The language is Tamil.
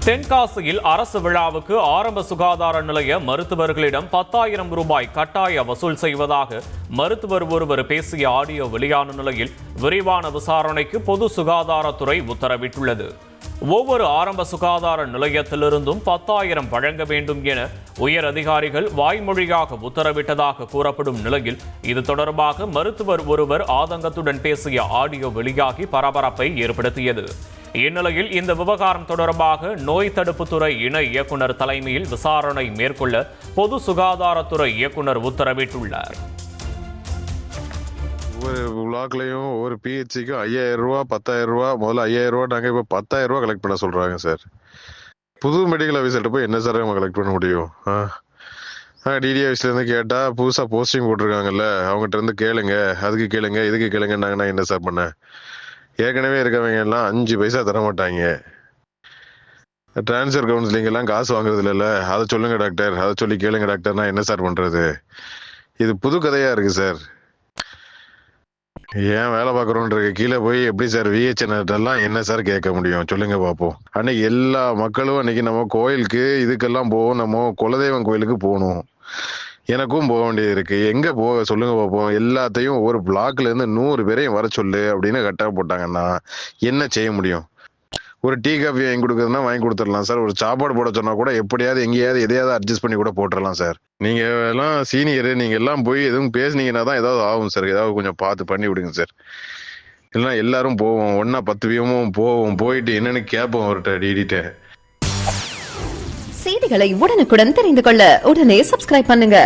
தென்காசியில் அரசு விழாவுக்கு ஆரம்ப சுகாதார நிலைய மருத்துவர்களிடம் 10,000 ரூபாய் கட்டாய வசூல் செய்வதாக மருத்துவர் ஒருவர் பேசிய ஆடியோ வெளியான நிலையில் விரிவான விசாரணைக்கு பொது சுகாதாரத்துறை உத்தரவிட்டுள்ளது. ஒவ்வொரு ஆரம்ப சுகாதார நிலையத்திலிருந்தும் 10,000 வழங்க வேண்டும் என உயர் அதிகாரிகள் வாய்மொழியாக உத்தரவிட்டதாக கூறப்படும் நிலையில் இது தொடர்பாக மருத்துவர் ஒருவர் ஆதங்கத்துடன் பேசிய ஆடியோ வெளியாகி பரபரப்பை ஏற்படுத்தியது. இந்நிலையில் இந்த விவகாரம் தொடர்பாக நோய் தடுப்புத்துறை இணை இயக்குநர் தலைமையில் விசாரணை மேற்கொள்ள பொது சுகாதாரத்துறை இயக்குநர் உத்தரவிட்டுள்ளார். ஒவ்வொரு பிளாக்லையும் ஒவ்வொரு பிஹெச்சிக்கும் 5,000 ரூபா 10,000 ரூபா, முதல்ல 5,000 ரூபா நாங்கள் இப்போ 10,000 ரூபா கலெக்ட் பண்ண சொல்றாங்க சார். புது மெடிக்கல் ஆஃபீஸர்கிட்ட போய் என்ன சார் நம்ம கலெக்ட் பண்ண முடியும்? டிடி ஆஃபீஸ்லேருந்து கேட்டால் புதுசாக போஸ்டிங் போட்டிருக்காங்கல்ல, அவங்ககிட்ட இருந்து கேளுங்க, அதுக்கு கேளுங்க, இதுக்கு கேளுங்கன்னாங்க. நான் என்ன சார் பண்ணேன்? ஏற்கனவே இருக்கவங்க எல்லாம் 5 பைசா தர மாட்டாங்க. டிரான்ஸ்ஃபர் கவுன்சிலிங் எல்லாம் காசு வாங்குறது இல்லைல்ல, அதை சொல்லுங்க டாக்டர், அதை சொல்லி கேளுங்க டாக்டர். நான் என்ன சார் பண்றது? இது புது கதையா இருக்கு சார். ஏன் வேலை பார்க்குறோன்றது கீழே போய் எப்படி சார் விஹெச்என்எல்லாம் என்ன சார் கேட்க முடியும்? சொல்லுங்க பார்ப்போம். அன்னைக்கு எல்லா மக்களும் அன்னைக்கு நம்ம கோயிலுக்கு இதுக்கெல்லாம் போவோம், நம்ம குலதெய்வம் கோயிலுக்கு போகணும். எனக்கும் போக வேண்டியது இருக்கு. எங்க போக சொல்லுங்க பார்ப்போம். எல்லாத்தையும் ஒரு பிளாக்ல இருந்து 100 பேரையும் வர சொல்லு அப்படின்னு கட்டாய போட்டாங்கன்னா என்ன செய்ய முடியும்? ஒரு டீ காஃபி வாங்கி கொடுக்குறதுனா வாங்கி கொடுத்துடலாம் சார். ஒரு சாப்பாடு போட சொன்னா கூட எப்படியாவது எங்கேயாவது எதையாவது அட்ஜஸ்ட் பண்ணி கூட போட்டுடலாம் சார். நீங்க எல்லாம் சீனியர், நீங்க எல்லாம் போய் எதுவும் பேசுனீங்கன்னா தான் ஏதாவது ஆகும் சார். ஏதாவது கொஞ்சம் பார்த்து பண்ணி விடுங்க சார். இல்லைன்னா எல்லாரும் போவோம், ஒன்னா 10 வீதமும் போவோம், போயிட்டு என்னன்னு கேட்போம் அவர்கிட்ட டிடிட்ட. செய்திகளை உடனுக்குடன் தெரிந்து கொள்ள உடனே சப்ஸ்கிரைப் பண்ணுங்க.